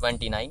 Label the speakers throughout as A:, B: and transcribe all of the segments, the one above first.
A: 29।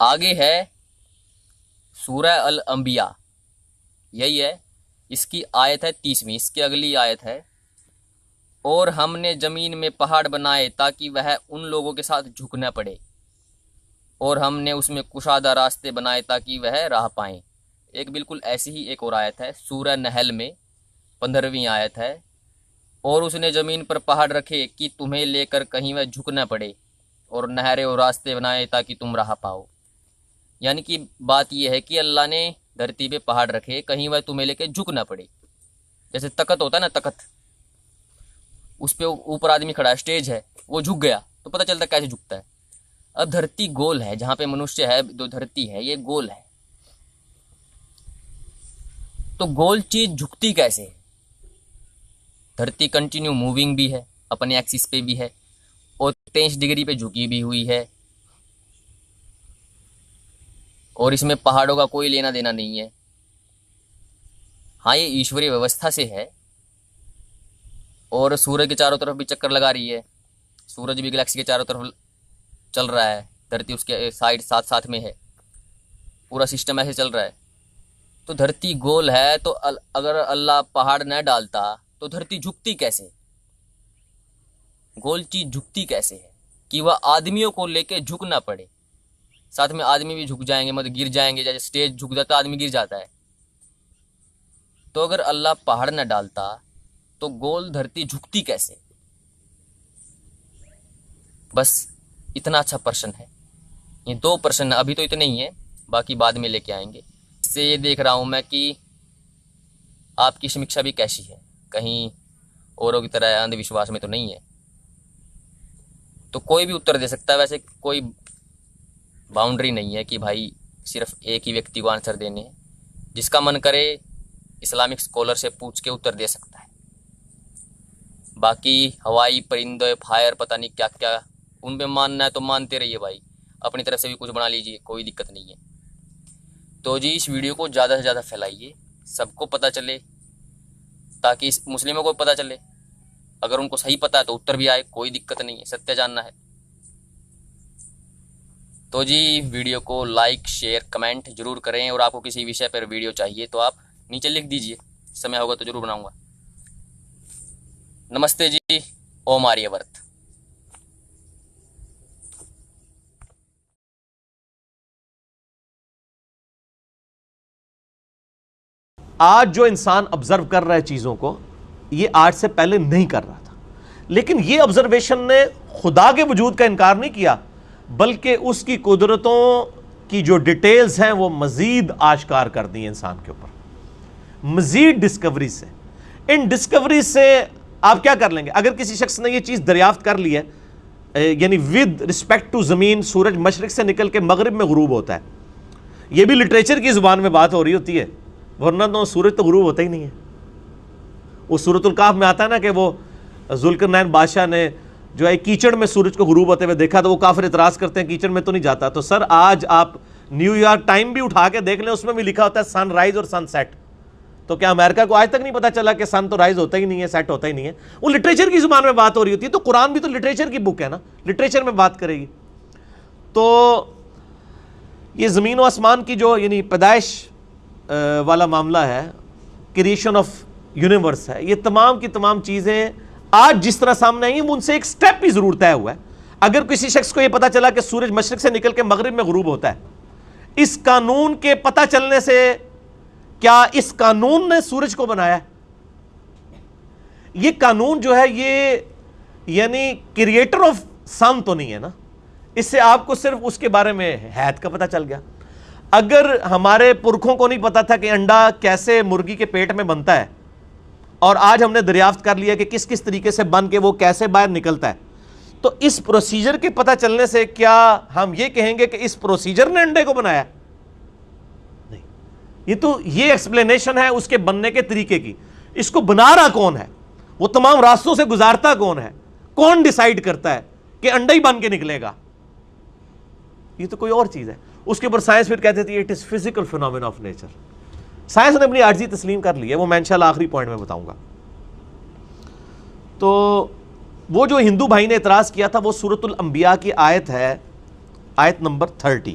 A: آگے ہے سورہ الانبیاء، یہی ہے، اس کی آیت ہے 30ویں، اس کی اگلی آیت ہے اور ہم نے زمین میں پہاڑ بنائے تاکہ وہ ان لوگوں کے ساتھ جھک نہ پڑے، اور ہم نے اس میں کشادہ راستے بنائے تاکہ وہ راہ پائیں۔ ایک بالکل ایسی ہی ایک اور آیت ہے سورہ نحل میں 15ویں آیت ہے، اور اس نے زمین پر پہاڑ رکھے کہ تمہیں لے کر کہیں وہ جھک نہ پڑے، اور نہریں اور راستے بنائے تاکہ تم راہ پاؤ۔ یعنی کہ بات یہ ہے کہ اللہ نے دھرتی پہ پہاڑ رکھے کہیں وہ تمہیں لے کے جھک نہ پڑے۔ جیسے تخت ہوتا ہے نا، تخت، اس پہ اوپر آدمی کھڑا ہے، اسٹیج ہے، وہ جھک گیا تو پتہ چلتا کیسے جھکتا ہے۔ اب دھرتی گول ہے، جہاں پہ منشیہ ہے، جو دھرتی ہے یہ گول ہے، تو گول چیز جھکتی کیسے ہے؟ دھرتی کنٹینیو موونگ بھی ہے، اپنے ایکسس پہ بھی ہے، اور 23 ڈگری پہ جھکی بھی ہوئی ہے، اور اس میں پہاڑوں کا کوئی لینا دینا نہیں ہے۔ ہاں یہ ایشوری ویوستھا سے ہے، اور سورج کے چاروں طرف بھی چکر لگا رہی ہے، سورج بھی گلیکسی کے چاروں طرف چل رہا ہے، دھرتی اس کے سائڈ ساتھ ساتھ میں ہے، پورا سسٹم ایسے چل رہا ہے۔ تو دھرتی گول ہے، تو اگر اللہ پہاڑ نہ ڈالتا تو دھرتی جھکتی کیسے؟ گول چیز جھکتی کیسے ہے کہ وہ آدمیوں کو لے کے جھک نہ پڑے، ساتھ میں آدمی بھی جھک جائیں گے، مطلب گر جائیں گے، جیسے اسٹیج جھک جاتا آدمی گر جاتا ہے۔ تو اگر اللہ پہاڑ نہ ڈالتا تو گول دھرتی جھکتی کیسے؟ بس اتنا اچھا پرشن ہے، یہ 2 پرشن ابھی تو اتنے ہی ہیں، باقی بعد میں لے کے آئیں گے۔ اس سے یہ دیکھ رہا ہوں میں کہ آپ کی سمیکشا بھی کیسی ہے، کہیں اوروں کی طرح اندھ وشواس میں تو نہیں ہے۔ تو کوئی بھی اتر دے سکتا ہے، ویسے کوئی باؤنڈری نہیں ہے کہ بھائی صرف ایک ہی ویکتی کو آنسر دینے ہیں، جس کا من کرے اسلامک اسکالر سے پوچھ کے اتر دے سکتا ہے۔ باقی ہوائی پرندے فائر پتہ نہیں کیا کیا، ان پہ ماننا ہے تو مانتے رہیے بھائی، اپنی طرف سے بھی کچھ بنا لیجیے، کوئی دقت نہیں ہے۔ تو جی اس ویڈیو کو زیادہ سے زیادہ پھیلائیے، سب کو پتہ چلے، تاکہ مسلموں کو پتہ چلے، اگر ان کو صحیح پتہ ہے تو اتر بھی آئے، کوئی دقت نہیں ہے، ستیہ جاننا ہے۔ تو جی ویڈیو کو لائک شیئر کمنٹ ضرور کریں، اور آپ کو کسی وشے پر ویڈیو چاہیے تو آپ نیچے لکھ دیجئے، سمے ہوگا تو ضرور بناؤں گا۔ نمستے جی، اوم آریہ ورت۔
B: آج جو انسان آبزرو کر رہا ہے چیزوں کو، یہ آج سے پہلے نہیں کر رہا تھا، لیکن یہ آبزرویشن نے خدا کے وجود کا انکار نہیں کیا، بلکہ اس کی قدرتوں کی جو ڈیٹیلز ہیں وہ مزید آشکار کر دی انسان کے اوپر، مزید ڈسکوری سے۔ ان ڈسکوری سے آپ کیا کر لیں گے؟ اگر کسی شخص نے یہ چیز دریافت کر لی ہے، یعنی ود رسپیکٹ ٹو زمین سورج مشرق سے نکل کے مغرب میں غروب ہوتا ہے، یہ بھی لٹریچر کی زبان میں بات ہو رہی ہوتی ہے، ورنہ تو سورج تو غروب ہوتا ہی نہیں ہے۔ وہ سورۃ الکہف میں آتا ہے نا کہ وہ ذوالقرنین بادشاہ نے جو ہے کیچڑ میں سورج کو غروب ہوتے ہوئے دیکھا، تو وہ کافر اعتراض کرتے ہیں کیچڑ میں تو نہیں جاتا۔ تو سر آج آپ نیو یارک ٹائم بھی اٹھا کے دیکھ لیں، اس میں بھی لکھا ہوتا ہے سن رائز اور سن سیٹ۔ تو کیا امریکہ کو آج تک نہیں پتا چلا کہ سن تو رائز ہوتا ہی نہیں ہے، سیٹ ہوتا ہی نہیں ہے؟ وہ لٹریچر کی زبان میں بات ہو رہی ہوتی ہے، تو قرآن بھی تو لٹریچر کی بک ہے نا، لٹریچر میں بات کرے گی۔ تو یہ زمین و آسمان کی جو یعنی پیدائش والا معاملہ ہے، کریشن آف یونیورس ہے، یہ تمام کی تمام چیزیں آج جس طرح سامنے آئی ہیں، ان سے ایک سٹیپ بھی ضرور طے ہوا ہے۔ اگر کسی شخص کو یہ پتا چلا کہ سورج مشرق سے نکل کے مغرب میں غروب ہوتا ہے، اس قانون کے پتہ چلنے سے کیا اس قانون نے سورج کو بنایا ہے؟ یہ قانون جو ہے یہ یعنی کریٹر آف سن تو نہیں ہے نا، اس سے آپ کو صرف اس کے بارے میں حیات کا پتہ چل گیا۔ اگر ہمارے پرکھوں کو نہیں پتا تھا کہ انڈا کیسے مرغی کے پیٹ میں بنتا ہے، اور آج ہم نے دریافت کر لیا کہ کس کس طریقے سے بن کے وہ کیسے باہر نکلتا ہے، تو اس پروسیجر کے پتہ چلنے سے کیا ہم یہ کہیں گے کہ اس پروسیجر نے انڈے کو بنایا؟ نہیں، یہ تو یہ ایکسپلینیشن ہے اس کے بننے کے طریقے کی۔ اس کو بنا رہا کون ہے؟ وہ تمام راستوں سے گزارتا کون ہے؟ کون ڈیسائیڈ کرتا ہے کہ انڈا ہی بن کے نکلے گا؟ یہ تو کوئی اور چیز ہے۔ اس کے اوپر سائنس پھر کہتے تھے it is physical phenomena of nature. Science نے اپنی عاجزی تسلیم کر لی ہے، وہ میں انشاءاللہ آخری پوائنٹ میں بتاؤں گا۔ تو وہ جو ہندو بھائی نے اعتراض کیا تھا، وہ سورۃ الانبیاء کی آیت ہے، آیت نمبر 30۔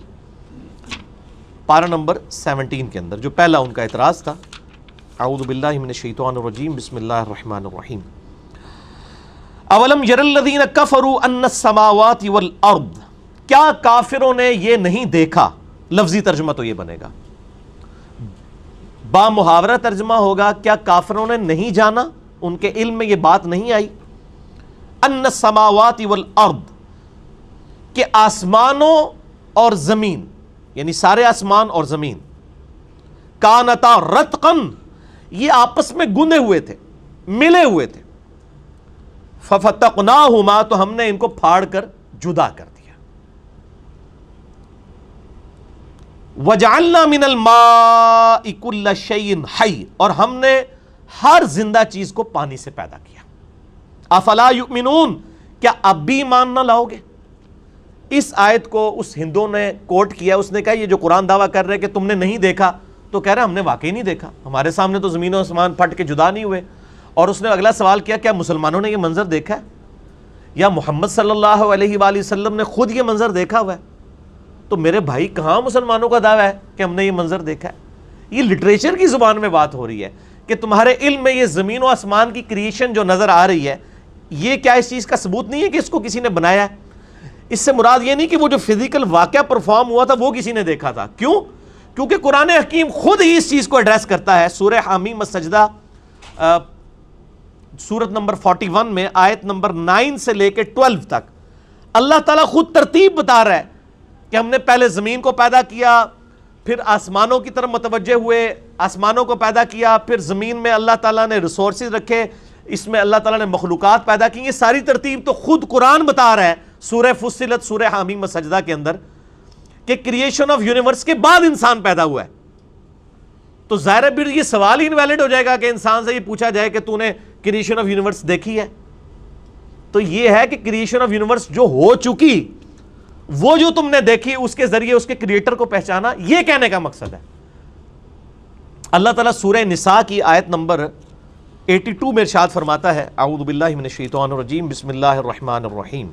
B: پارہ نمبر 17 کے اندر جو پہلا ان کا اعتراض تھا. اعوذ باللہ من الشیطان الرجیم بسم اللہ الرحمن الرحیم. اولم یر الذین کفروا ان السماوات والارض، کیا کافروں نے یہ نہیں دیکھا؟ لفظی ترجمہ تو یہ بنے گا، با محاورہ ترجمہ ہوگا کیا کافروں نے نہیں جانا، ان کے علم میں یہ بات نہیں آئی؟ ان السماوات والارض، کہ آسمانوں اور زمین، یعنی سارے آسمان اور زمین، کانتا رتقن، یہ آپس میں گندے ہوئے تھے، ملے ہوئے تھے، ففتقناہما، تو ہم نے ان کو پھاڑ کر جدا کر دیا. وجعلنا من الماء کل شیء حی، اور ہم نے ہر زندہ چیز کو پانی سے پیدا کیا. افلا یؤمنون، کیا اب بھی ایمان نہ لاؤ گے؟ اس آیت کو اس ہندو نے کوٹ کیا، اس نے کہا یہ جو قرآن دعویٰ کر رہے کہ تم نے نہیں دیکھا، تو کہہ رہا ہم نے واقعی نہیں دیکھا، ہمارے سامنے تو زمین و آسمان پھٹ کے جدا نہیں ہوئے. اور اس نے اگلا سوال کیا کیا مسلمانوں نے یہ منظر دیکھا ہے، یا محمد صلی اللہ علیہ وآلہ وسلم نے خود یہ منظر دیکھا ہوا ہے؟ تو میرے بھائی کہاں مسلمانوں کا دعویٰ ہے کہ ہم نے یہ منظر دیکھا ہے؟ یہ لٹریچر کی زبان میں بات ہو رہی ہے کہ تمہارے علم میں یہ زمین و آسمان کی کریشن جو نظر آ رہی ہے، یہ کیا اس چیز کا ثبوت نہیں ہے کہ اس کو کسی نے بنایا ہے؟ اس سے مراد یہ نہیں کہ وہ جو فزیکل واقعہ پرفارم ہوا تھا وہ کسی نے دیکھا تھا. کیوں؟ کیونکہ قرآن حکیم خود ہی اس چیز کو ایڈریس کرتا ہے. سورہ حامیم السجدہ سورت نمبر 41 میں آیت نمبر 9 سے لے کے 12 تک اللہ تعالیٰ خود ترتیب بتا رہا ہے کہ ہم نے پہلے زمین کو پیدا کیا، پھر آسمانوں کی طرف متوجہ ہوئے، آسمانوں کو پیدا کیا، پھر زمین میں اللہ تعالیٰ نے ریسورسز رکھے، اس میں اللہ تعالیٰ نے مخلوقات پیدا کی. یہ ساری ترتیب تو خود قرآن بتا رہا ہے سورہ فصلت سورہ حامیم السجدہ کے اندر کہ کریشن آف یونیورس کے بعد انسان پیدا ہوا ہے. تو ظاہر ہے پھر یہ سوال ہی انویلڈ ہو جائے گا کہ انسان سے یہ پوچھا جائے کہ تو نے کریشن آف یونیورس دیکھی ہے. تو یہ ہے کہ کریشن آف یونیورس جو ہو چکی، وہ جو تم نے دیکھی اس کے ذریعے اس کے کریٹر کو پہچانا، یہ کہنے کا مقصد ہے. اللہ تعالیٰ سورہ نساء کی آیت نمبر 82 میں ارشاد فرماتا ہے اعوذ باللہ من الشیطان الرجیم بسم اللہ الرحمن الرحیم.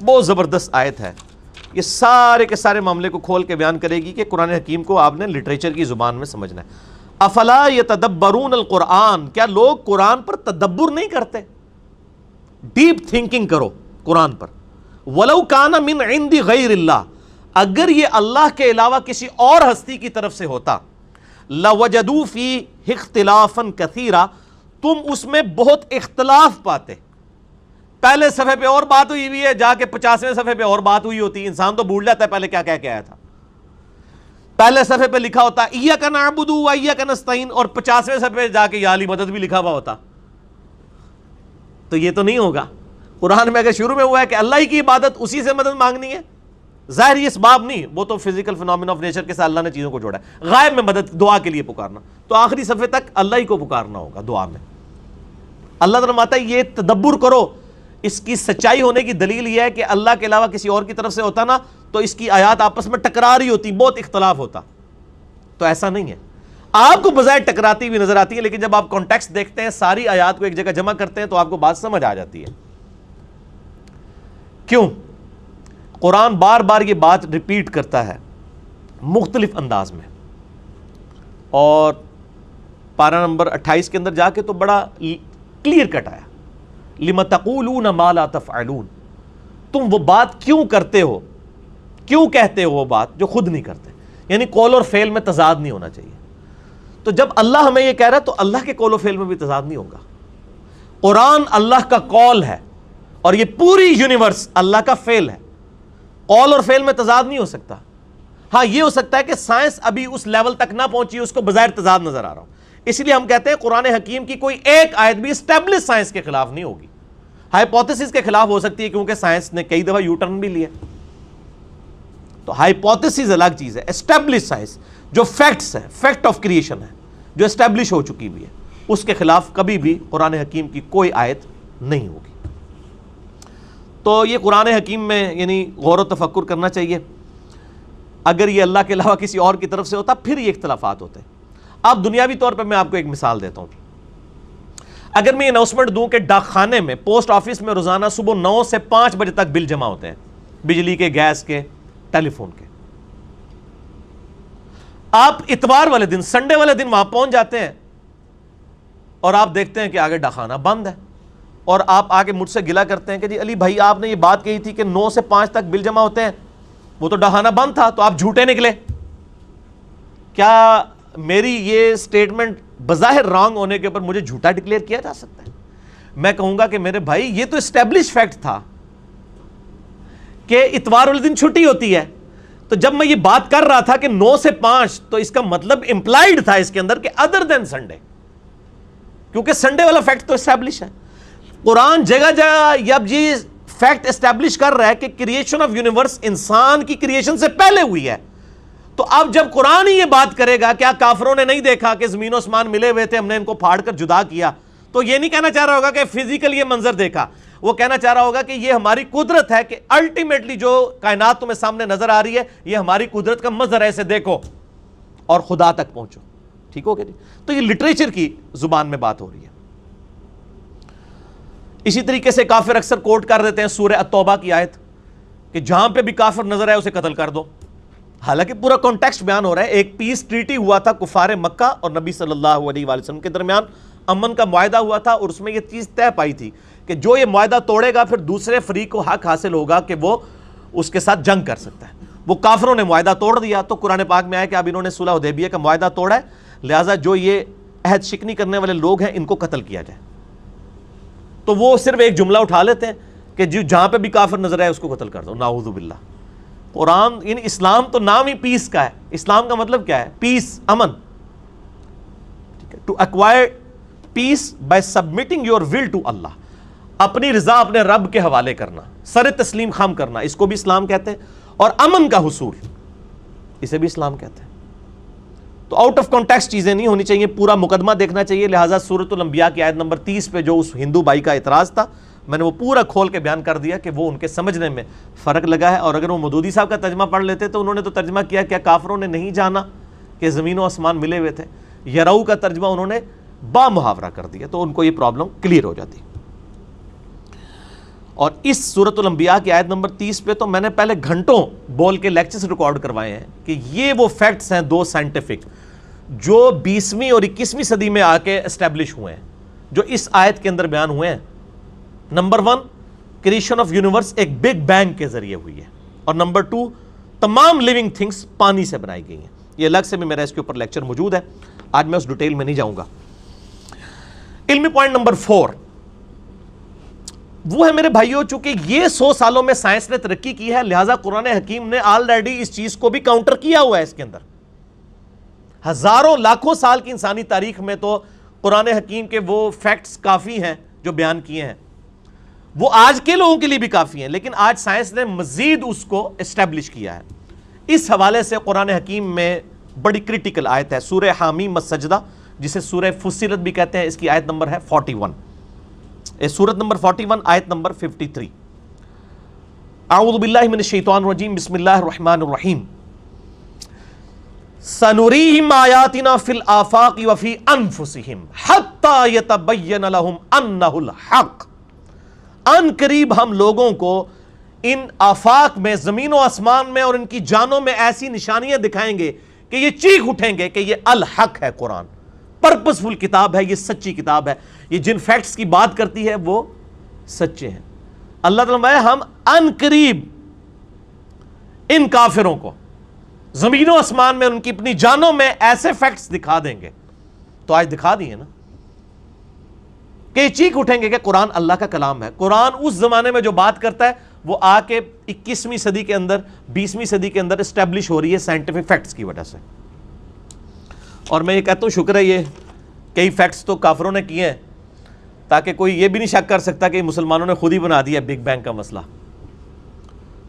B: بہت زبردست آیت ہے، یہ سارے کے سارے معاملے کو کھول کے بیان کرے گی کہ قرآن حکیم کو آپ نے لٹریچر کی زبان میں سمجھنا ہے. افلا یتدبرون القرآن، کیا لوگ قرآن پر تدبر نہیں کرتے؟ ڈیپ تھنکنگ کرو قرآن پر. ولو کان من عند غیر اللہ، اگر یہ اللہ کے علاوہ کسی اور ہستی کی طرف سے ہوتا، لوجدوا فیہ اختلافا کثیرا، تم اس میں بہت اختلاف پاتے. پہلے صفحے پہ اور بات ہوئی ہوئی ہے، جا کے 50ویں صفحے پہ اور بات ہوئی ہوتی. انسان تو بھول جاتا ہے پہلے کیا کہہ کے آیا تھا. پہلے صفحے پہ لکھا ہوتا ایاک نعبد و ایاک نستعین، اور 50ویں صفحے پہ جا کے یا علی مدد بھی لکھا ہوا ہوتا. تو یہ تو نہیں ہوگا. قرآن میں اگر شروع میں ہوا ہے کہ اللہ ہی کی عبادت، اسی سے مدد مانگنی ہے، ظاہر یہ اسباب نہیں، وہ تو فزیکل فینومینا آف نیچر کے ساتھ اللہ نے چیزوں کو جوڑا ہے. غائب میں مدد، دعا کے لیے پکارنا، تو آخری صفحے تک اللہ ہی کو پکارنا ہوگا دعا میں. اللہ تعالیٰ فرماتا ہے یہ تدبر کرو. اس کی سچائی ہونے کی دلیل یہ ہے کہ اللہ کے علاوہ کسی اور کی طرف سے ہوتا نا تو اس کی آیات آپس میں ٹکرا رہی ہوتی، بہت اختلاف ہوتا. تو ایسا نہیں ہے. آپ کو بظاہر ٹکراتی ہوئی نظر آتی ہے، لیکن جب آپ کانٹیکسٹ دیکھتے ہیں، ساری آیات کو ایک جگہ جمع کرتے ہیں تو آپ کو بات سمجھ آ جاتی ہے. کیوں؟ قرآن بار بار یہ بات ریپیٹ کرتا ہے مختلف انداز میں. اور پارہ نمبر 28 کے اندر جا کے تو بڑا کلیئر کٹ آیا، لِمَ تَقُولُونَ مَا لَا تَفْعَلُونَ، تم وہ بات کیوں کرتے ہو، کیوں کہتے ہو وہ بات جو خود نہیں کرتے. یعنی قول اور فعل میں تضاد نہیں ہونا چاہیے. تو جب اللہ ہمیں یہ کہہ رہا ہے تو اللہ کے قول و فعل میں بھی تضاد نہیں ہوگا. قرآن اللہ کا قول ہے اور یہ پوری یونیورس اللہ کا فعل ہے. قول اور فعل میں تضاد نہیں ہو سکتا. ہاں یہ ہو سکتا ہے کہ سائنس ابھی اس لیول تک نہ پہنچی، اس کو بظاہر تضاد نظر آ رہا ہو. اس لیے ہم کہتے ہیں قرآن حکیم کی کوئی ایک آیت بھی اسٹیبلش سائنس کے خلاف نہیں ہوگی. ہائپوتھیسس کے خلاف ہو سکتی ہے کیونکہ سائنس نے کئی دفعہ یو ٹرن بھی لیا. تو ہائپوتھیسس الگ چیز ہے. اسٹیبلش سائنس جو فیکٹس ہیں، فیکٹ آف کریشن ہے، جو اسٹیبلش ہو چکی ہوئی ہے، اس کے خلاف کبھی بھی قرآن حکیم کی کوئی آیت نہیں ہوگی. تو یہ قرآن حکیم میں یعنی غور و تفکر کرنا چاہیے. اگر یہ اللہ کے علاوہ کسی اور کی طرف سے ہوتا پھر یہ اختلافات ہوتے. اب دنیاوی طور پہ میں آپ کو ایک مثال دیتا ہوں. اگر میں یہ اناؤنسمنٹ دوں کہ ڈاک خانے میں، پوسٹ آفس میں روزانہ صبح 9 سے 5 بجے تک بل جمع ہوتے ہیں، بجلی کے، گیس کے، ٹیلی فون کے، آپ اتوار والے دن، سنڈے والے دن وہاں پہنچ جاتے ہیں اور آپ دیکھتے ہیں کہ آگے ڈاکخانہ بند ہے، اور آپ آگے مجھ سے گلا کرتے ہیں کہ جی علی بھائی آپ نے یہ بات کہی تھی کہ 9 سے 5 تک بل جمع ہوتے ہیں، وہ تو ڈاکخانہ بند تھا، تو آپ جھوٹے نکلے۔ کیا میری یہ سٹیٹمنٹ بظاہر رانگ ہونے کے اوپر مجھے جھوٹا ڈکلیئر کیا جا سکتا ہے؟ میں کہوں گا کہ میرے بھائی یہ تو اسٹیبلش فیکٹ تھا کہ اتوار والے دن چھٹی ہوتی ہے، تو جب میں یہ بات کر رہا تھا کہ 9 سے 5 تو اس کا مطلب امپلائڈ تھا اس کے اندر کہ ادر دین سنڈے، کیونکہ سنڈے والا فیکٹ تو اسٹیبلش ہے۔ قرآن جگہ جگہ اب یہ فیکٹ اسٹیبلش کر رہا ہے کہ کریشن آف یونیورس انسان کی کریشن سے پہلے ہوئی ہے، تو اب جب قرآن ہی یہ بات کرے گا کیا کافروں نے نہیں دیکھا کہ زمین و آسمان ملے ہوئے تھے، ہم نے ان کو پھاڑ کر جدا کیا، تو یہ نہیں کہنا چاہ رہا ہوگا کہ فزیکل یہ منظر دیکھا، وہ کہنا چاہ رہا ہوگا کہ یہ ہماری قدرت ہے کہ الٹیمیٹلی جو کائنات تمہیں سامنے نظر آ رہی ہے یہ ہماری قدرت کا منظر ہے، اسے دیکھو اور خدا تک پہنچو۔ ٹھیک ہو گیا جی؟ تو یہ لٹریچر کی زبان میں بات ہو رہی ہے۔ اسی طریقے سے کافر اکثر کوٹ کر دیتے ہیں سورہ التوبہ کی آیت کہ جہاں پہ بھی کافر نظر آئے اسے قتل کر دو، حالانکہ پورا کانٹیکسٹ بیان ہو رہا ہے۔ ایک پیس ٹریٹی ہوا تھا کفار مکہ اور نبی صلی اللہ علیہ وآلہ وسلم کے درمیان، امن کا معاہدہ ہوا تھا، اور اس میں یہ چیز طے پائی تھی کہ جو یہ معاہدہ توڑے گا پھر دوسرے فریق کو حق حاصل ہوگا کہ وہ اس کے ساتھ جنگ کر سکتا ہے۔ وہ کافروں نے معاہدہ توڑ دیا، تو قرآن پاک میں آیا کہ اب انہوں نے صلح حدیبیہ کا معاہدہ توڑا ہے، لہٰذا جو یہ عہد شکنی کرنے والے لوگ ہیں ان کو قتل کیا جائے۔ تو وہ صرف ایک جملہ اٹھا لیتے ہیں کہ جہاں پہ بھی کافر نظر آئے اس کو قتل کر دو، نعوذ باللہ۔ قرآن یعنی اسلام تو نام ہی پیس کا ہے، اسلام کا مطلب کیا ہے؟ پیس، امن۔ To acquire peace by submitting your will to اللہ، اپنی رضا اپنے رب کے حوالے کرنا، سر تسلیم خم کرنا، اس کو بھی اسلام کہتے ہیں، اور امن کا حصول اسے بھی اسلام کہتے ہیں۔ تو آؤٹ آف کانٹیکسٹ چیزیں نہیں ہونی چاہیے، پورا مقدمہ دیکھنا چاہیے۔ لہٰذا سورۃ الانبیاء کی آیت نمبر 30 پہ جو اس ہندو بھائی کا اعتراض تھا، میں نے وہ پورا کھول کے بیان کر دیا کہ وہ ان کے سمجھنے میں فرق لگا ہے، اور اگر وہ مودودی صاحب کا ترجمہ پڑھ لیتے تو انہوں نے تو ترجمہ کیا کیا کافروں نے نہیں جانا کہ زمین و آسمان ملے ہوئے تھے، یرو کا ترجمہ انہوں نے با محاورہ کر دیا، تو ان کو یہ پرابلم کلیئر ہو جاتی۔ اور اس سورۃ الانبیاء کی آیت نمبر 30 پہ تو میں نے پہلے گھنٹوں بول کے لیکچرز ریکارڈ کروائے ہیں کہ یہ وہ فیکٹس ہیں دو سائنٹیفک جو 20ویں اور 21ویں صدی میں آ کے اسٹیبلش ہوئے ہیں، جو اس آیت کے اندر بیان ہوئے ہیں۔ نمبر 1، کریشن آف یونیورس ایک بگ بینگ کے ذریعے ہوئی ہے، اور نمبر 2، تمام لیونگ تھنگس پانی سے بنائی گئی ہیں۔ یہ الگ سے بھی میرا اس کے اوپر لیکچر موجود ہے، آج میں اس ڈیٹیل میں نہیں جاؤں گا۔ علمی پوائنٹ نمبر 4 وہ ہے میرے بھائیوں، چونکہ یہ 100 سالوں میں سائنس نے ترقی کی ہے، لہٰذا قرآن حکیم نے آلریڈی اس چیز کو بھی کاؤنٹر کیا ہوا ہے۔ اس کے اندر ہزاروں لاکھوں سال کی انسانی تاریخ میں تو قرآن حکیم کے وہ فیکٹس کافی ہیں جو بیان کیے ہیں، وہ آج کے لوگوں کے لیے بھی کافی ہیں، لیکن آج سائنس نے مزید اس کو اسٹیبلش کیا ہے۔ اس حوالے سے قرآن حکیم میں بڑی کرٹیکل آیت ہے، سورہ حامیم السجدہ، جسے سورہ فصلت بھی کہتے ہیں، اس کی آیت نمبر ہے 41، سورت نمبر 41 آیت نمبر 53۔ اعوذ باللہ من الشیطان الرجیم، بسم اللہ الرحمن الرحیم۔ سنریہم آیاتنا فی الآفاق وفی انفسہم حتی یتبین لہم انہ الحق۔ ان قریب ہم لوگوں کو ان آفاق میں، زمین و آسمان میں اور ان کی جانوں میں ایسی نشانیاں دکھائیں گے کہ یہ چیخ اٹھیں گے کہ یہ الحق ہے، قرآن پرپسفل کتاب ہے، یہ سچی کتاب ہے، یہ جن فیکٹس کی بات کرتی ہے وہ سچے ہیں۔ اللہ تعالیٰ ہم ان قریب ان کافروں کو زمین و آسمان میں، ان کی اپنی جانوں میں ایسے فیکٹس دکھا دیں گے، تو آج دکھا دیے نا، کہ چیخ اٹھیں گے کہ قرآن اللہ کا کلام ہے۔ قرآن اس زمانے میں جو بات کرتا ہے وہ آ کے 21ویں صدی کے اندر، 20ویں صدی کے اندر اسٹیبلش ہو رہی ہے سائنٹیفک فیکٹس کی وجہ سے۔ اور میں یہ کہتا ہوں شکر ہے، یہ کئی فیکٹس تو کافروں نے کیے ہیں تاکہ کوئی یہ بھی نہیں شک کر سکتا کہ مسلمانوں نے خود ہی بنا دیا بگ بینگ کا مسئلہ۔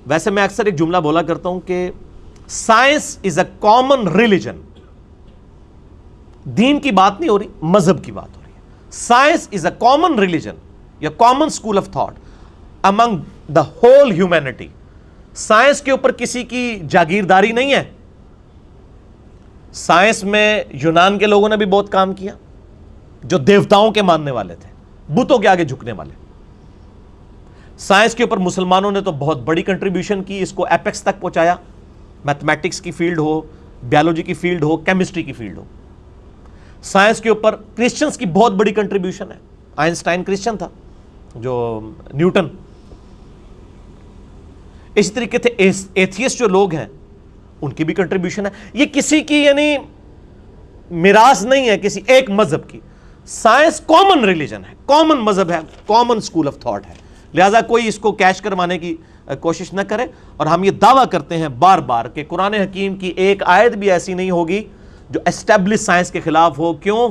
B: ویسے میں اکثر ایک جملہ بولا کرتا ہوں کہ science is a common religion, دین کی بات نہیں ہو رہی، مذہب کی بات ہو رہی ہے۔ Science is a common religion یا common school of thought among the whole humanity. Science کے اوپر کسی کی جاگیرداری نہیں ہے۔ سائنس میں یونان کے لوگوں نے بھی بہت کام کیا، جو دیوتاؤں کے ماننے والے تھے، بتوں کے آگے جھکنے والے۔ سائنس کے اوپر مسلمانوں نے تو بہت بڑی کنٹریبیوشن کی، اس کو ایپیکس تک پہنچایا۔ میتھمیٹکس کی فیلڈ ہو بیالوجی کی فیلڈ ہو، کیمسٹری کی فیلڈ ہو. سائنس کے اوپر کرسچنس کی بہت بڑی کنٹریبیوشن ہے. آئنسٹائن کرسچن تھا، جو نیوٹن. اسی طریقے سے ایتھیسٹ جو لوگ ہیں ان کی بھی کنٹریبیوشن ہے. یہ کسی کی یعنی میراث نہیں ہے کسی ایک مذہب کی. سائنس کامن ریلیجن ہے، کامن مذہب ہے، کامن اسکول آف تھاٹ ہے. لہذا کوئی اس کو کیش کروانے کی کوشش نہ کرے. اور ہم یہ دعویٰ کرتے ہیں بار بار کہ قرآن حکیم کی ایک آیت بھی ایسی نہیں ہوگی جو اسٹیبلش سائنس کے خلاف ہو. کیوں؟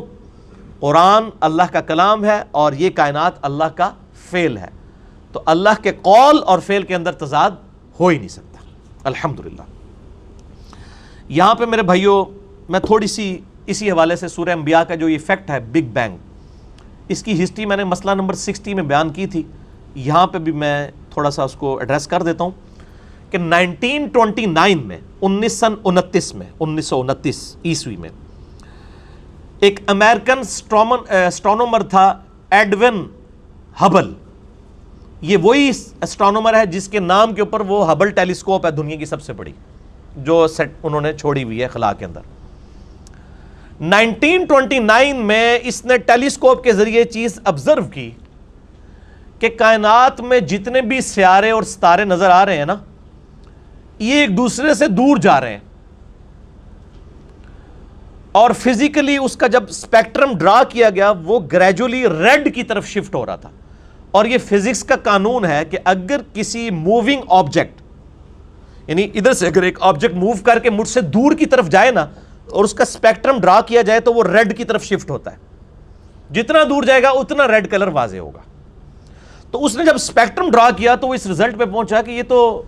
B: قرآن اللہ کا کلام ہے اور یہ کائنات اللہ کا فعل ہے. تو اللہ کے قول اور فعل کے اندر تضاد ہو ہی نہیں سکتا. الحمدللہ. یہاں پہ میرے بھائیوں میں تھوڑی سی اسی حوالے سے سورہ انبیاء کا جو یہ فیکٹ ہے بگ بینگ، اس کی ہسٹری میں نے مسئلہ نمبر 60 میں بیان کی تھی. یہاں پہ بھی میں تھوڑا سا اس کو ایڈریس کر دیتا ہوں کہ 1929 میں 1929 عیسوی میں ایک امریکن اسٹرانومر تھا ایڈون ہبل. یہ وہی اسٹرانومر ہے جس کے نام کے اوپر وہ ہبل ٹیلیسکوپ ہے دنیا کی سب سے بڑی جو سیٹ انہوں نے چھوڑی ہوئی ہے خلا کے اندر. 1929 میں اس نے ٹیلیسکوپ کے ذریعے چیز آبزرو کی کہ کائنات میں جتنے بھی سیارے اور ستارے نظر آ رہے ہیں نا، یہ ایک دوسرے سے دور جا رہے ہیں. اور فزیکلی اس کا جب اسپیکٹرم ڈرا کیا گیا وہ گریجولی ریڈ کی طرف شفٹ ہو رہا تھا. اور یہ فزکس کا قانون ہے کہ اگر کسی موونگ آبجیکٹ، یعنی ادھر سے اگر ایک آبجیکٹ موو کر کے مجھ سے دور کی طرف جائے نا اور اس کا اسپیکٹرم ڈرا کیا جائے تو وہ ریڈ کی طرف شفٹ ہوتا ہے. جتنا دور جائے گا اتنا ریڈ کلر واضح ہوگا. تو اس نے جب اسپیکٹرم ڈرا کیا تو وہ اس رزلٹ پہ پہنچا کہ یہ تو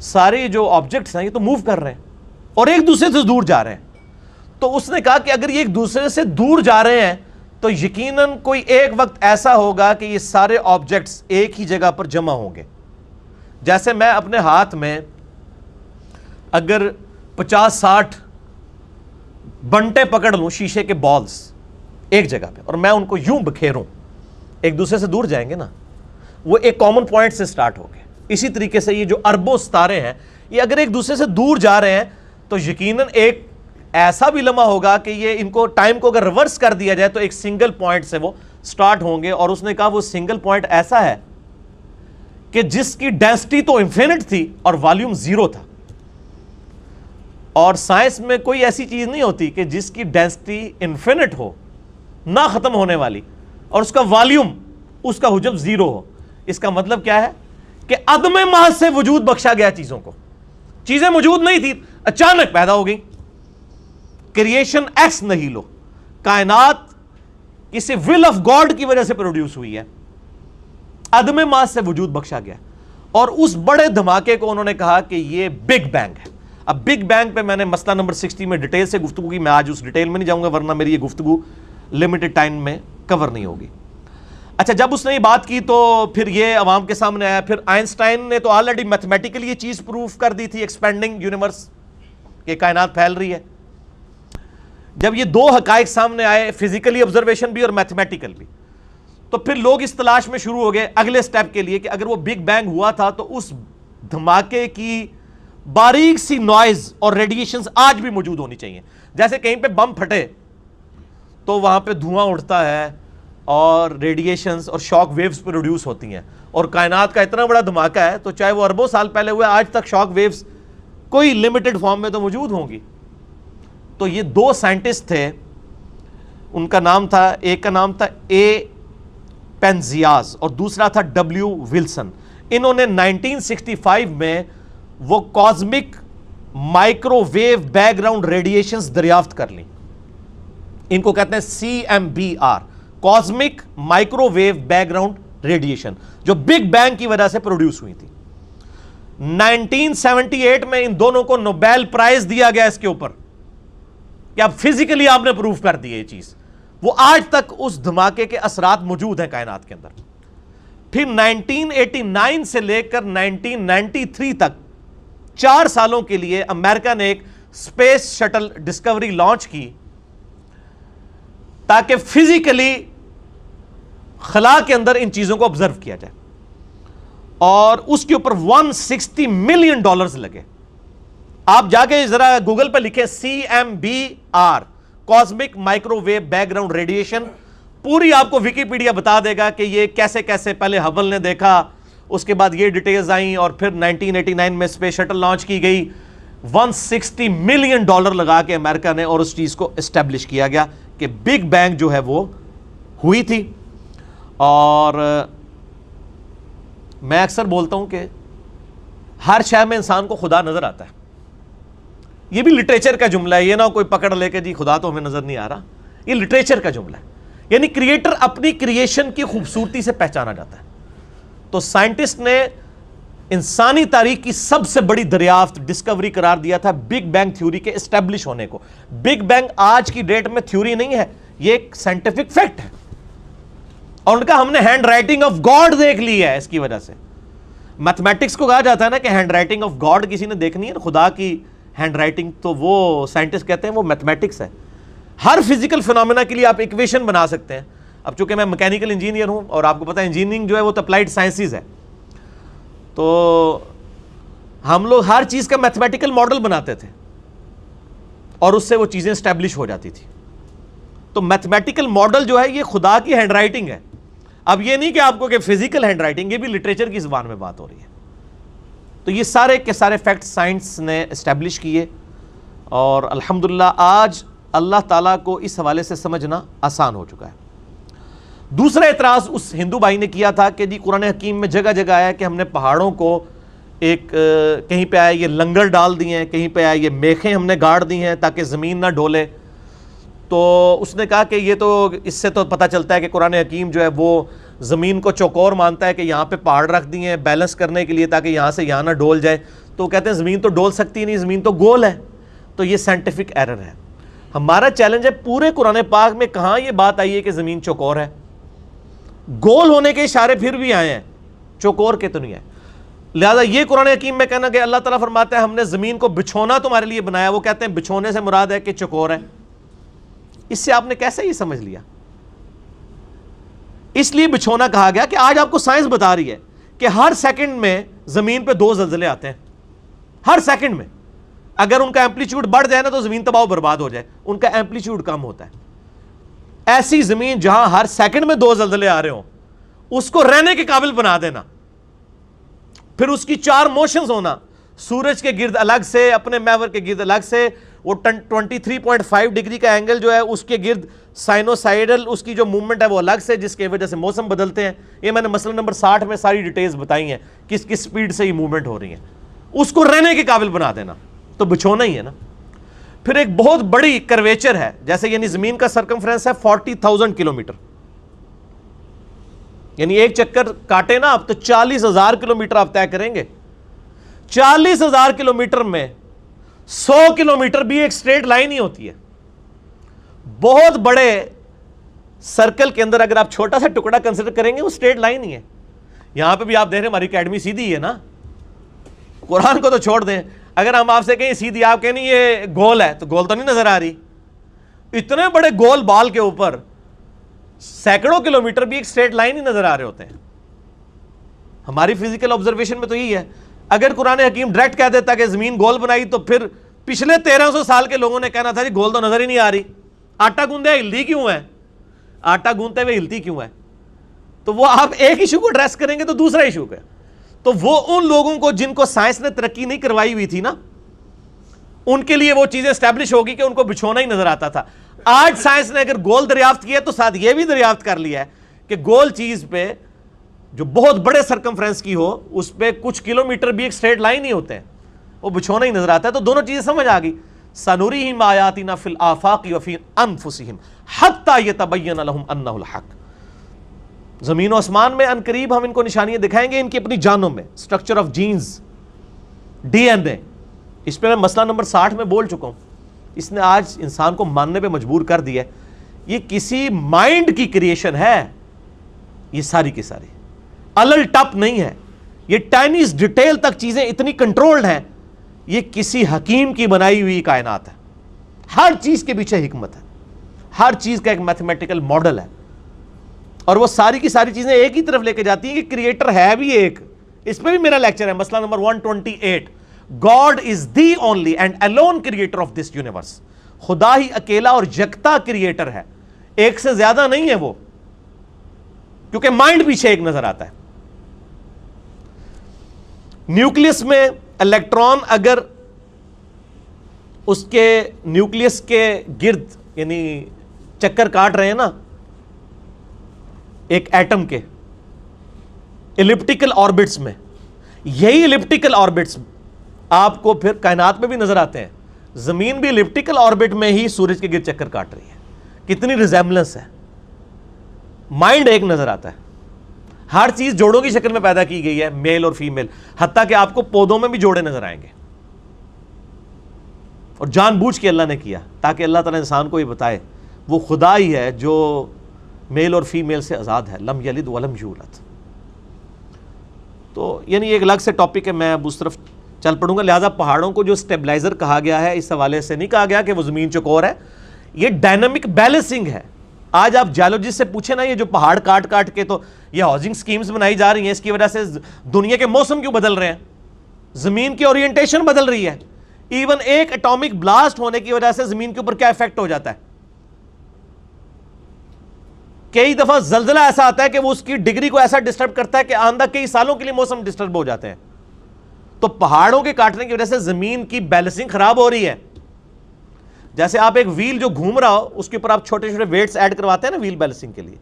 B: سارے جو آبجیکٹس ہیں یہ تو موو کر رہے ہیں اور ایک دوسرے سے دور جا رہے ہیں. تو اس نے کہا کہ اگر یہ ایک دوسرے سے دور جا رہے ہیں تو یقیناً کوئی ایک وقت ایسا ہوگا کہ یہ سارے آبجیکٹس ایک ہی جگہ پر جمع ہوں گے. جیسے میں اپنے ہاتھ میں اگر 50-60 بنٹے پکڑ لوں شیشے کے بالز ایک جگہ پہ اور میں ان کو یوں بکھیروں، ایک دوسرے سے دور جائیں گے نا، وہ ایک کامن پوائنٹ سے سٹارٹ ہو گئے. اسی طریقے سے یہ جو اربوں ستارے ہیں یہ اگر ایک دوسرے سے دور جا رہے ہیں تو یقیناً ایک ایسا بھی لمحہ ہوگا کہ یہ ان کو ٹائم کو اگر ریورس کر دیا جائے تو ایک سنگل پوائنٹ سے وہ سٹارٹ ہوں گے. اور اس نے کہا وہ سنگل پوائنٹ ایسا ہے کہ جس کی ڈینسٹی تو انفینٹ تھی اور والیوم زیرو تھا. اور سائنس میں کوئی ایسی چیز نہیں ہوتی کہ جس کی ڈینسٹی انفینٹ ہو، نہ ختم ہونے والی، اور اس کا والیوم، اس کا حجم زیرو ہو. اس کا مطلب کیا ہے کہ عدم محض سے وجود بخشا گیا چیزوں کو. چیزیں موجود نہیں تھی، اچانک پیدا ہو گئی. کریشن ایکس نہیلو، کائنات کسی ول آف گاڈ کی وجہ سے پروڈیوس ہوئی ہے، عدم محض سے وجود بخشا گیا. اور اس بڑے دھماکے کو انہوں نے کہا کہ یہ بگ بینگ ہے. اب بگ بینگ پہ میں نے مسئلہ نمبر 60 میں ڈیٹیل سے گفتگو کی. میں آج اس ڈیٹیل میں نہیں جاؤں گا ورنہ میری یہ گفتگو لمیٹڈ ٹائم میں کور نہیں ہوگی. اچھا، جب اس نے یہ بات کی تو پھر یہ عوام کے سامنے آیا. پھر آئنسٹائن نے تو آلریڈی میتھمیٹیکلی یہ چیز پروف کر دی تھی، ایکسپینڈنگ یونیورس، کہ کائنات پھیل رہی ہے. جب یہ دو حقائق سامنے آئے، فزیکلی آبزرویشن بھی اور میتھمیٹیکل بھی، تو پھر لوگ اس تلاش میں شروع ہو گئے اگلے سٹیپ کے لیے کہ اگر وہ بگ بینگ ہوا تھا تو اس دھماکے کی باریک سی نوائز اور ریڈیشنز آج بھی موجود ہونی چاہیے. جیسے کہیں پہ بم پھٹے تو وہاں پہ دھواں اڑتا ہے اور ریڈیشنز اور شاک ویوز پروڈیوس ہوتی ہیں. اور کائنات کا اتنا بڑا دھماکہ ہے تو چاہے وہ اربوں سال پہلے ہوئے، آج تک شاک ویوز کوئی لمیٹڈ فارم میں تو موجود ہوں گی. تو یہ دو سائنٹسٹ تھے، ان کا نام تھا، ایک کا نام تھا اے پینزیاز اور دوسرا تھا ڈبلیو ولسن. انہوں نے 1965 میں وہ cosmic microwave background radiations دریافت کر لیں. ان کو کہتے ہیں CMBR، cosmic microwave background radiation, جو بگ بینگ کی وجہ سے پروڈیوس ہوئی تھی. 1978 میں ان دونوں کو نوبیل پرائز دیا گیا اس کے اوپر کہ اب فزیکلی آپ نے پروف کر دی یہ چیز. وہ آج تک اس دھماکے کے اثرات موجود ہیں کائنات کے اندر. پھر 1989 سے لے کر 1993 تک 4 سالوں کے لیے امریکہ نے ایک اسپیس شٹل ڈسکوری لانچ کی تاکہ فزیکلی خلا کے اندر ان چیزوں کو آبزرو کیا جائے. اور اس کے اوپر $160 ملین لگے. آپ جا کے ذرا گوگل پہ لکھیں CMBR cosmic microwave background radiation, پوری آپ کو ویکیپیڈیا بتا دے گا کہ یہ کیسے کیسے پہلے ہبل نے دیکھا، اس کے بعد یہ ڈیٹیلز آئیں، اور پھر 1989 میں اسپیس شٹل لانچ کی گئی، $160 ملین لگا کے امریکہ نے، اور اس چیز کو اسٹیبلش کیا گیا کہ بگ بینگ جو ہے وہ ہوئی تھی۔ اور میں اکثر بولتا ہوں کہ ہر شے میں انسان کو خدا نظر آتا ہے، یہ بھی لٹریچر کا جملہ ہے، یہ نہ کوئی پکڑ لے کے جی خدا تو ہمیں نظر نہیں آ رہا، یہ لٹریچر کا جملہ ہے، یعنی کریٹر اپنی کریشن کی خوبصورتی سے پہچانا جاتا ہے۔ تو سائنٹسٹ نے انسانی تاریخ کی سب سے بڑی دریافت ڈسکوری قرار دیا تھا بگ بینگ تھیوری کے اسٹیبلش ہونے کو۔ بگ بینگ آج کی ڈیٹ میں تھیوری نہیں ہے، یہ ایک سائنٹیفک فیکٹ ہے، اور ان کا ہم نے ہینڈ رائٹنگ آف گاڈ دیکھ لی ہے۔ اس کی وجہ سے میتھمیٹکس کو کہا جاتا ہے نا کہ ہینڈ رائٹنگ آف گاڈ کسی نے دیکھنی ہے، خدا کی ہینڈ رائٹنگ، تو وہ سائنٹسٹ کہتے ہیں وہ میتھمیٹکس ہے۔ ہر فزیکل فینومینا کے لیے آپ ایکویشن بنا سکتے ہیں۔ اب چونکہ میں میکینیکل انجینئر ہوں، اور آپ کو پتہ ہے انجینئرنگ جو ہے وہ تو اپلائیڈ سائنسز ہے، تو ہم لوگ ہر چیز کا میتھمیٹیکل ماڈل بناتے تھے، اور اس سے وہ چیزیں اسٹیبلش ہو جاتی تھی۔ تو میتھمیٹیکل ماڈل جو ہے یہ خدا کی ہینڈ رائٹنگ ہے۔ اب یہ نہیں کہ آپ کو کہ فزیکل ہینڈ رائٹنگ، یہ بھی لٹریچر کی زبان میں بات ہو رہی ہے۔ تو یہ سارے کے سارے فیکٹ سائنس نے اسٹیبلش کیے، اور الحمدللہ آج اللہ تعالیٰ کو اس حوالے سے سمجھنا آسان ہو چکا ہے۔ دوسرا اعتراض اس ہندو بھائی نے کیا تھا کہ جی قرآن حکیم میں جگہ جگہ آیا کہ ہم نے پہاڑوں کو ایک کہیں پہ آیا یہ لنگر ڈال دیے ہیں، کہیں پہ آیا یہ میخیں ہم نے گاڑ دی ہیں تاکہ زمین نہ ڈولے۔ تو اس نے کہا کہ یہ تو اس سے تو پتہ چلتا ہے کہ قرآن حکیم جو ہے وہ زمین کو چوکور مانتا ہے کہ یہاں پہ پہاڑ رکھ دیے ہیں بیلنس کرنے کے لیے تاکہ یہاں سے یہاں نہ ڈول جائے۔ تو کہتے ہیں زمین تو ڈول سکتی نہیں، زمین تو گول ہے۔ تو یہ سائنٹیفک ایرر ہے۔ ہمارا چیلنج ہے پورے قرآن پاک میں کہاں یہ بات آئی ہے کہ زمین چوکور ہے؟ گول ہونے کے اشارے پھر بھی آئے ہیں، چوکور کے تو نہیں ہے۔ لہذا یہ قرآن حکیم میں کہنا کہ اللہ تعالیٰ فرماتا ہے ہم نے زمین کو بچھونا تمہارے لیے بنایا، وہ کہتے ہیں بچھونے سے مراد ہے کہ چوکور ہے۔ اس سے آپ نے کیسے یہ سمجھ لیا؟ اس لیے بچھونا کہا گیا کہ آج آپ کو سائنس بتا رہی ہے کہ ہر سیکنڈ میں زمین پہ 2 زلزلے آتے ہیں، ہر سیکنڈ میں۔ اگر ان کا ایمپلیٹیوڈ بڑھ جائے نا تو زمین تباہ و برباد ہو جائے، ان کا ایمپلیٹیوڈ کم ہوتا ہے۔ ایسی زمین جہاں ہر سیکنڈ میں 2 زلزلے آ رہے ہوں، اس کو رہنے کے قابل بنا دینا، پھر اس کی 4 موشنز ہونا، سورج کے گرد الگ سے، اپنے محور کے گرد الگ سے، وہ 23.5 ڈگری کا اینگل جو ہے اس کے گرد سائنوسائیڈل اس کی جو موومنٹ ہے وہ الگ سے، جس کی وجہ سے موسم بدلتے ہیں۔ یہ میں نے مسئلہ نمبر 60 میں ساری ڈیٹیلز بتائی ہیں کس کس سپیڈ سے یہ موومنٹ ہو رہی ہیں۔ اس کو رہنے کے قابل بنا دینا تو بچھونا ہی ہے نا۔ پھر ایک بہت بڑی کرویچر ہے، جیسے یعنی زمین کا سرکمفرنس ہے 40,000 کلومیٹر، یعنی ایک چکر کاٹے نا آپ تو 40,000 کلومیٹر آپ طے کریں گے۔ 40,000 کلومیٹر میں 100 کلومیٹر بھی ایک سٹریٹ لائن ہی ہوتی ہے۔ بہت بڑے سرکل کے اندر اگر آپ چھوٹا سا ٹکڑا کنسیڈر کریں گے وہ سٹریٹ لائن ہی ہے۔ یہاں پہ بھی آپ دیکھ رہے ہیں ہماری اکیڈمی سیدھی ہے نا، قرآن کو تو چھوڑ دیں، اگر ہم آپ سے کہیں سیدھی، آپ کہیں نہیں یہ گول ہے، تو گول تو نہیں نظر آ رہی۔ اتنے بڑے گول بال کے اوپر سینکڑوں کلومیٹر بھی ایک سٹریٹ لائن ہی نظر آ رہے ہوتے ہیں۔ ہماری فزیکل آبزرویشن میں تو یہی ہے۔ اگر قرآن حکیم ڈائریکٹ کہہ دیتا کہ زمین گول بنائی تو پھر پچھلے 1300 سال کے لوگوں نے کہنا تھا جی گول تو نظر ہی نہیں آ رہی، آٹا گوندے ہلتی کیوں ہے، آٹا گوندتے ہوئے ہلتی کیوں ہے؟ تو وہ آپ ایک ایشو کو ایڈریس کریں گے تو دوسرا ایشو ہے۔ تو وہ ان لوگوں کو جن کو سائنس نے ترقی نہیں کروائی ہوئی تھی نا، ان کے لیے وہ چیزیں اسٹیبلش ہوگی کہ ان کو بچھونا ہی نظر آتا تھا۔ آج سائنس نے اگر گول دریافت کیا تو ساتھ یہ بھی دریافت کر لیا ہے کہ گول چیز پہ جو بہت بڑے سرکمفرنس کی ہو اس پہ کچھ کلومیٹر بھی ایک سٹریٹ لائن ہی ہوتے ہیں، وہ بچھونا ہی نظر آتا ہے۔ تو دونوں چیزیں سمجھ آ گئی۔ سنوریہم آیاتنا فی الآفاق وفی انفسہم حتی یتبین لہم انہ الحق۔ زمین و آسمان میں عنقریب ہم ان کو نشانیاں دکھائیں گے ان کی اپنی جانوں میں، structure of genes, D N A. اس پہ میں مسئلہ نمبر 60 میں بول چکا ہوں۔ اس نے آج انسان کو ماننے پہ مجبور کر دیا ہے یہ کسی مائنڈ کی کریشن ہے، یہ ساری کی ساری الل ٹپ نہیں ہے، یہ ٹائنیز ڈیٹیل تک چیزیں اتنی کنٹرولڈ ہیں، یہ کسی حکیم کی بنائی ہوئی کائنات ہے۔ ہر چیز کے پیچھے حکمت ہے، ہر چیز کا ایک میتھمیٹیکل ماڈل ہے، اور وہ ساری کی ساری چیزیں ایک ہی طرف لے کے جاتی ہیں کہ کریٹر ہے بھی ایک۔ اس پہ بھی میرا لیکچر ہے، مسئلہ number 128، God is the only and alone creator of this universe. خدا ہی اکیلا اور یکتا کریٹر ہے, ایک سے زیادہ نہیں ہے وہ, کیونکہ مائنڈ پیچھے ایک نظر آتا ہے. نیوکلیس میں الیکٹران اگر اس کے نیوکلیس کے گرد یعنی چکر کاٹ رہے ہیں نا ایک ایٹم کے ایلپٹیکل آربٹس میں, یہی ایلپٹیکل آربٹس آپ کو پھر کائنات میں بھی نظر آتے ہیں. زمین بھی ایلپٹیکل آربٹ میں ہی سورج کے گرد چکر کاٹ رہی ہے. کتنی ریزیمبلنس ہے, مائنڈ ایک نظر آتا ہے. ہر چیز جوڑوں کی شکل میں پیدا کی گئی ہے, میل اور فیمیل, حتیٰ کہ آپ کو پودوں میں بھی جوڑے نظر آئیں گے, اور جان بوجھ کے اللہ نے کیا تاکہ اللہ تعالیٰ انسان کو یہ بتائے وہ خدا ہی ہے جو میل اور فیمیل سے آزاد ہے, لم یلد ولم یولد. تو یعنی ایک الگ سے ٹاپک ہے, میں اب اس طرف چل پڑوں گا. لہٰذا پہاڑوں کو جو اسٹیبلائزر کہا گیا ہے, اس حوالے سے نہیں کہا گیا کہ وہ زمین چکور ہے, یہ ڈائنامک بیلنسنگ ہے. آج آپ جیولوجسٹ سے پوچھیں نا, یہ جو پہاڑ کاٹ کاٹ کے تو یہ ہاؤسنگ سکیمز بنائی جا رہی ہیں, اس کی وجہ سے دنیا کے موسم کیوں بدل رہے ہیں, زمین کی اورینٹیشن بدل رہی ہے. ایون ایک اٹامک بلاسٹ ہونے کی وجہ سے زمین کے اوپر کیا افیکٹ ہو جاتا ہے. کئی دفعہ زلزلہ ایسا آتا ہے کہ وہ اس کی ڈگری کو ایسا ڈسٹرب کرتا ہے کہ آئندہ کئی سالوں کے لیے موسم ڈسٹرب ہو جاتے ہیں. تو پہاڑوں کے کاٹنے کی وجہ سے زمین کی بیلنسنگ خراب ہو رہی ہے. جیسے آپ ایک ویل جو گھوم رہا ہو اس کے اوپر آپ چھوٹے چھوٹے ویٹس ایڈ کرواتے ہیں نا ویل بیلنسنگ کے لیے,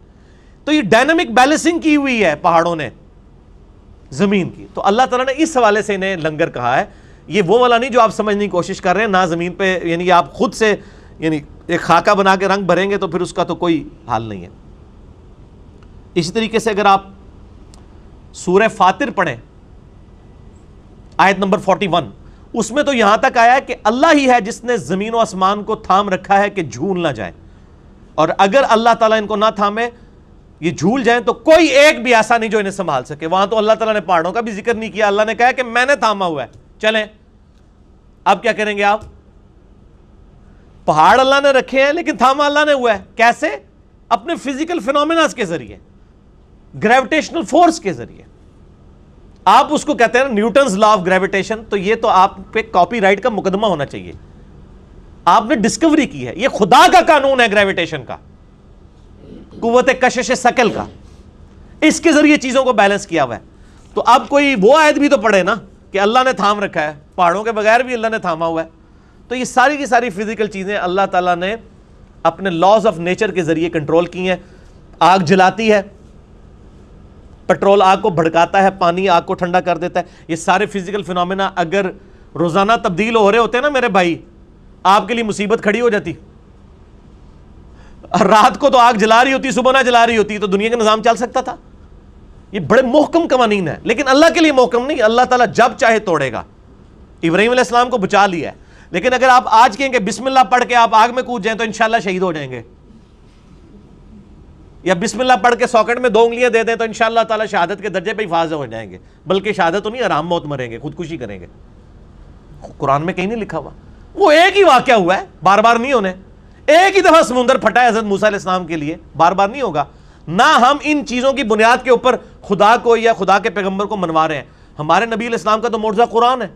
B: تو یہ ڈائنامک بیلنسنگ کی ہوئی ہے پہاڑوں نے زمین کی. تو اللہ تعالیٰ نے اس حوالے سے انہیں لنگر کہا ہے. یہ وہ والا نہیں جو آپ سمجھنے کی کوشش کر رہے ہیں, نہ زمین پہ یعنی آپ خود سے یعنی ایک خاکہ بنا کے رنگ بھریں گے تو پھر اس کا تو کوئی حال نہیں ہے. اسی طریقے سے اگر آپ سورہ فاطر پڑھیں آیت نمبر 41, اس میں تو یہاں تک آیا ہے کہ اللہ ہی ہے جس نے زمین و آسمان کو تھام رکھا ہے کہ جھول نہ جائیں, اور اگر اللہ تعالیٰ ان کو نہ تھامے یہ جھول جائیں تو کوئی ایک بھی ایسا نہیں جو انہیں سنبھال سکے. وہاں تو اللہ تعالیٰ نے پہاڑوں کا بھی ذکر نہیں کیا, اللہ نے کہا کہ میں نے تھاما ہوا ہے, چلیں. اب کیا کریں گے آپ, پہاڑ اللہ نے رکھے ہیں لیکن تھاما اللہ نے ہوا ہے. کیسے؟ اپنے فزیکل فینومیناز کے ذریعے, گریویٹیشنل فورس کے ذریعے. آپ اس کو کہتے ہیں نیوٹنز لا آف گریویٹیشن, تو یہ تو آپ پہ کاپی رائٹ کا مقدمہ ہونا چاہیے. آپ نے ڈسکوری کی ہے, یہ خدا کا قانون ہے گریویٹیشن کا, قوت کشش ثقل کا, اس کے ذریعے چیزوں کو بیلنس کیا ہوا ہے. تو اب کوئی وہ آیت بھی تو پڑھے نا کہ اللہ نے تھام رکھا ہے, پہاڑوں کے بغیر بھی اللہ نے تھاما ہوا ہے. تو یہ ساری کی ساری فزیکل چیزیں اللہ تعالیٰ نے اپنے لاز آف نیچر کے ذریعے کنٹرول کی ہیں. آگ جلاتی ہے, پیٹرول آگ کو بھڑکاتا ہے, پانی آگ کو ٹھنڈا کر دیتا ہے. یہ سارے فزیکل فینومینا اگر روزانہ تبدیل ہو رہے ہوتے ہیں نا میرے بھائی, آپ کے لیے مصیبت کھڑی ہو جاتی. رات کو تو آگ جلا رہی ہوتی, صبح نہ جلا رہی ہوتی, تو دنیا کا نظام چل سکتا تھا. یہ بڑے محکم قوانین ہیں, لیکن اللہ کے لیے محکم نہیں. اللہ تعالیٰ جب چاہے توڑے گا. ابراہیم علیہ السلام کو بچا لیا ہے, لیکن اگر آپ آج کہیں کہ بسم اللہ پڑھ کے آپ آگ میں کود جائیں تو انشاءاللہ شہید ہو جائیں گے, یا بسم اللہ پڑھ کے ساکٹ میں 2 انگلیاں دے دیں تو انشاءاللہ تعالیٰ شہادت کے درجے پہ حفاظ ہو جائیں گے. بلکہ شہادت تو نہیں, آرام موت مریں گے, خودکشی کریں گے. قرآن میں کہیں نہیں لکھا ہوا. وہ ایک ہی واقعہ ہوا ہے, بار بار نہیں ہونے. ایک ہی دفعہ سمندر پھٹا ہے حضرت موسیٰ علیہ السلام کے لیے, بار بار نہیں ہوگا. نہ ہم ان چیزوں کی بنیاد کے اوپر خدا کو یا خدا کے پیغمبر کو منوا رہے ہیں. ہمارے نبی علیہ السلام کا تو معجزہ قرآن ہے.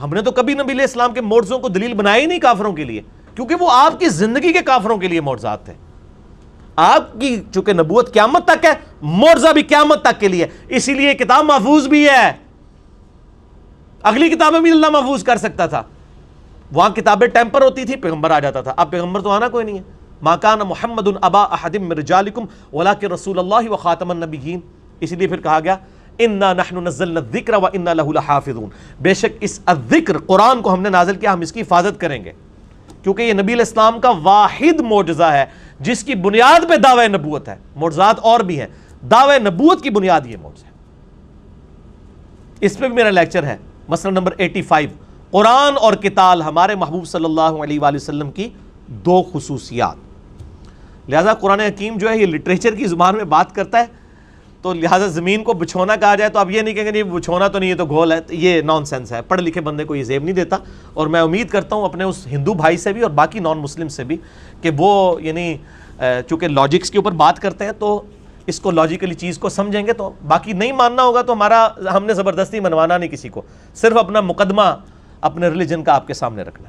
B: ہم نے تو کبھی نبی علیہ السلام کے معجزوں کو دلیل بنایا ہی نہیں کافروں کے لیے, کیونکہ وہ آپ کی زندگی کے کافروں کے لیے معجزات تھے. آپ کی چونکہ نبوت قیامت تک ہے, معجزہ بھی قیامت تک کے لیے. اسی لیے کتاب محفوظ بھی ہے. اگلی کتابیں بھی اللہ محفوظ کر سکتا تھا. وہاں کتابیں ٹیمپر ہوتی تھی, پیغمبر آ جاتا تھا. اب پیغمبر تو آنا کوئی نہیں ہے. ما کان محمد ابا احد من رجالکم ولکن رسول اللہ وخاتم النبیین. اسی لیے پھر کہا گیا انا نحن نزلنا الذکر وانا لہ لحافظون. بے شک اس الذکر قرآن کو ہم نے نازل کیا, ہم اس کی حفاظت کریں گے, کیونکہ یہ نبی علیہ السلام کا واحد معجزہ ہے جس کی بنیاد پہ دعوی نبوت ہے. معجزات اور بھی ہیں, دعوی نبوت کی بنیاد یہ معجزہ ہے. اس پہ بھی میرا لیکچر ہے, مسئلہ نمبر 85, قرآن اور قتال, ہمارے محبوب صلی اللہ علیہ وآلہ وسلم کی 2 خصوصیات. لہذا قرآن حکیم جو ہے یہ لٹریچر کی زبان میں بات کرتا ہے, تو لہذا زمین کو بچھونا کہا جائے تو اب یہ نہیں کہیں گے بچھونا تو نہیں, یہ تو گھول ہے. یہ نان سینس ہے, پڑھ لکھے بندے کو یہ زیب نہیں دیتا. اور میں امید کرتا ہوں اپنے اس ہندو بھائی سے بھی اور باقی نان مسلم سے بھی کہ وہ یعنی چونکہ لاجکس کے اوپر بات کرتے ہیں, تو اس کو لاجیکلی چیز کو سمجھیں گے تو باقی نہیں ماننا ہوگا تو ہم نے زبردستی منوانا نہیں کسی کو، صرف اپنا مقدمہ اپنے ریلیجن کا آپ کے سامنے رکھنا۔